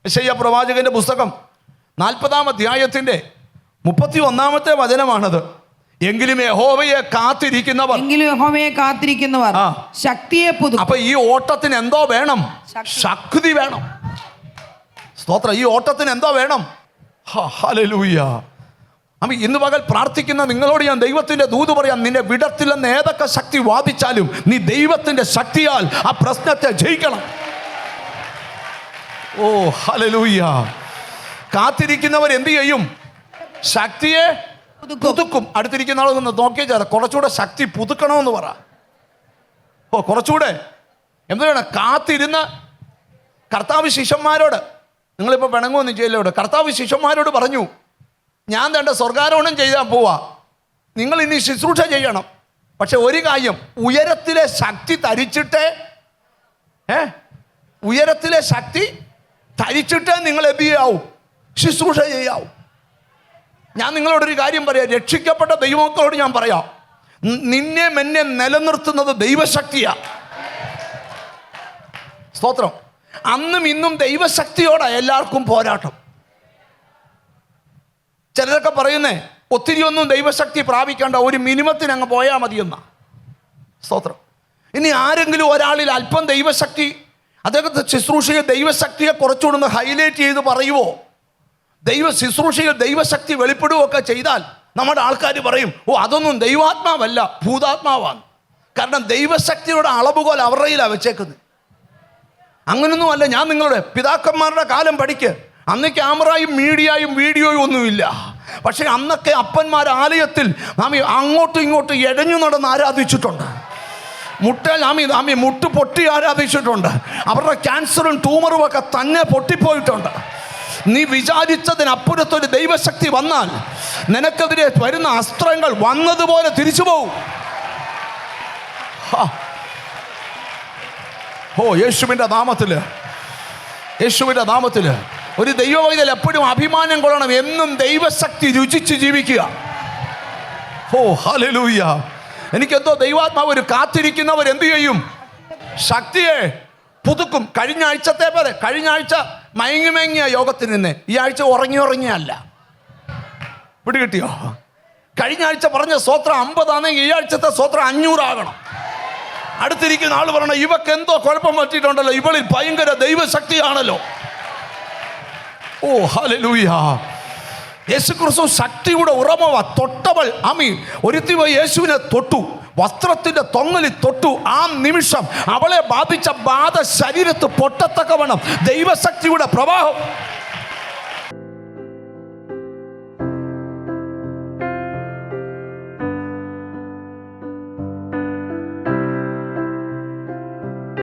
യെശയ്യാ പ്രവാചകന്റെ പുസ്തകം 40-ാം അധ്യായത്തിന്റെ 31-ാമത്തെ വചനമാണത്. എങ്കിലും യഹോവയെ കാത്തിരിക്കുന്നവർ ശക്തിയെ പുതുക്കും. അപ്പൊ ഈ ഓട്ടത്തിന് എന്തോ വേണം? ശക്തി വേണം. സ്തോത്രം. ഈ ഓട്ടത്തിന് എന്തോ വേണം? ഹല്ലേലൂയ. അപ്പൊ ഇന്ന് പകൽ പ്രാർത്ഥിക്കുന്ന നിങ്ങളോട് ഞാൻ ദൈവത്തിന്റെ ദൂത് പറയാം. നിന്നെ വിടത്തില്ലെന്ന് ഏതൊക്കെ ശക്തി വാദിച്ചാലും നീ ദൈവത്തിന്റെ ശക്തിയാൽ ആ പ്രശ്നത്തെ ജയിക്കണം. ഓ ഹല്ലേലൂയ. കാത്തിരിക്കുന്നവർ എന്ത് ചെയ്യും? ശക്തിയെ പുതുക്കും. അടുത്തിരിക്കുന്ന ആളൊന്ന് നോക്കിയേ ചേരാ, കുറച്ചുകൂടെ ശക്തി പുതുക്കണമെന്ന് പറ. ഓ കുറച്ചുകൂടെ എന്ത് വേണം? കാത്തിരുന്ന് കർത്താവ് ശിഷ്യന്മാരോട്, നിങ്ങളിപ്പോൾ പിണങ്ങുമൊന്നും ചെയ്യലോട്, കർത്താവ് ശിഷ്യന്മാരോട് പറഞ്ഞു, ഞാൻ വേണ്ട സ്വർഗാരോഹണം ചെയ്താൽ പോവാ, നിങ്ങൾ ഇനി ശുശ്രൂഷ ചെയ്യണം. പക്ഷെ ഒരു കാര്യം, ഉയരത്തിലെ ശക്തി ധരിച്ചിട്ടേ ഉയരത്തിലെ ശക്തി ധരിച്ചിട്ടേ നിങ്ങൾ എന്ത് ചെയ്യാവൂ? ശുശ്രൂഷ ചെയ്യാവൂ. ഞാൻ നിങ്ങളോടൊരു കാര്യം പറയാം, രക്ഷിക്കപ്പെട്ട ദൈവമക്കളോട് ഞാൻ പറയാം, നിന്നെ മെന്നെ നിലനിർത്തുന്നത് ദൈവശക്തിയാ. സ്തോത്രം. അന്നും ഇന്നും ദൈവശക്തിയോടെ എല്ലാവർക്കും പോരാട്ടം. ചിലരൊക്കെ പറയുന്നേ ഒത്തിരി ഒന്നും ദൈവശക്തി പ്രാപിക്കേണ്ട, ഒരു മിനിമത്തിന് അങ്ങ് പോയാൽ മതിയെന്ന. സ്തോത്രം. ഇനി ആരെങ്കിലും ഒരാളിൽ അല്പം ദൈവശക്തി, അദ്ദേഹത്തെ ശുശ്രൂഷയെ ദൈവശക്തിയെ കുറച്ചുകൊണ്ടൊന്ന് ഹൈലൈറ്റ് ചെയ്ത് പറയുവോ, ശുശ്രൂഷയിൽ ദൈവശക്തി വെളിപ്പെടുകയൊക്കെ ചെയ്താൽ നമ്മുടെ ആൾക്കാർ പറയും, ഓ അതൊന്നും ദൈവാത്മാവല്ല, ഭൂതാത്മാവാണ്. കാരണം ദൈവശക്തിയുടെ അളവുകോൽ അവരുടെയിലാണ് വെച്ചേക്കുന്നത്. അങ്ങനൊന്നും അല്ല. ഞാൻ നിങ്ങളുടെ പിതാക്കന്മാരുടെ കാലം പഠിക്ക്. അന്ന് ക്യാമറയും മീഡിയയും വീഡിയോയും ഒന്നുമില്ല. പക്ഷെ അന്നൊക്കെ അപ്പന്മാർ ആലയത്തിൽ നാം അങ്ങോട്ടും ഇങ്ങോട്ടും എഴഞ്ഞു നടന്ന് ആരാധിച്ചിട്ടുണ്ട്. മുട്ട് പൊട്ടി ആരാധിച്ചിട്ടുണ്ട്. അവരുടെ ക്യാൻസറും ട്യൂമറും ഒക്കെ തന്നെ പൊട്ടിപ്പോയിട്ടുണ്ട്. നീ വിചാരിച്ചതിനപ്പുറത്തൊരു ദൈവശക്തി വന്നാൽ നിനക്കെതിരെ വരുന്ന അസ്ത്രങ്ങൾ വന്നതുപോലെ തിരിച്ചു പോകും. ഓ യേശുവിൻ്റെ നാമത്തില് ഒരു ദൈവവൈതൽ എപ്പോഴും അഭിമാനം കൊള്ളണം, എന്നും ദൈവശക്തി രുചിച്ച് ജീവിക്കുക. ഓ ഹല്ലേലൂയ. എനിക്കെന്തോ ദൈവാത്മാവ് ഒരു കാത്തിരിക്കുന്നവർ എന്ത് ചെയ്യും? ശക്തിയെ പുതുക്കും. കഴിഞ്ഞ ആഴ്ച മയങ്ങിയ യോഗത്തിൽ നിന്ന് ഈ ആഴ്ച ഉറങ്ങിയല്ല. പിടികിട്ടിയോ? കഴിഞ്ഞ ആഴ്ച പറഞ്ഞ സ്തോത്രം 50 ആണെങ്കിൽ ഈ ആഴ്ചത്തെ സ്തോത്രം 500 ആകണം. അടുത്തിരിക്കുന്ന ആൾ പറയണം, ഇവക്ക് എന്തോ കുഴപ്പം പറ്റിയിട്ടുണ്ടല്ലോ, ഇവളിൽ ഭയങ്കര ദൈവശക്തിയാണല്ലോ. ഓ ഹല്ലേലൂയ. യേശുക്രിസ്തു ശക്തിയുടെ ഉറമവ. തൊട്ടവൾ ഒരുത്തി പോയി യേശുവിനെ തൊട്ടു, വസ്ത്രത്തിന്റെ തൊങ്ങലിൽ തൊട്ടു. ആ നിമിഷം അവളെ ബാധിച്ച ബാധ ശരീരത്ത് പൊട്ടത്തക്കവണ്ണം ദൈവശക്തിയുടെ പ്രവാഹം.